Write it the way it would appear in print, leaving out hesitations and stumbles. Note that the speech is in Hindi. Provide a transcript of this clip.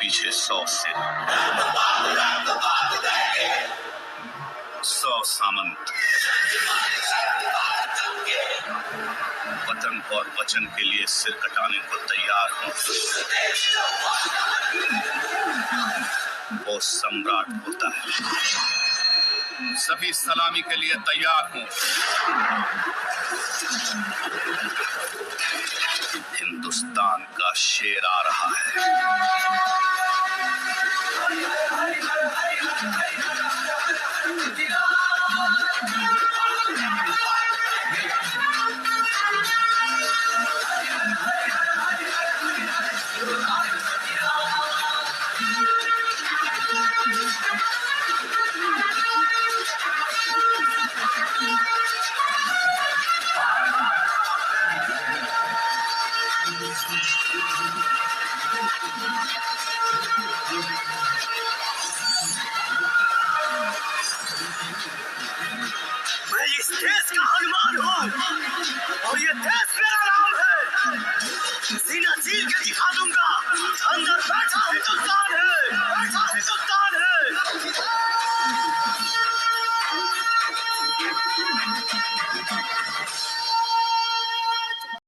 पीछे 100 सिर, 100 सामंत वतन और वचन के लिए सिर कटाने को तैयार हों। वो सम्राट होता है। सभी सलामी के लिए तैयार हों। हिंदुस्तान का शेर आ रहा है। मैं इस देश का हनुमान हूँ और ये देश मेरा नाम है। सीना चीर के दिखा दूंगा, अंदर बैठा हिंदुस्तान है, बैठा हिंदुस्तान है।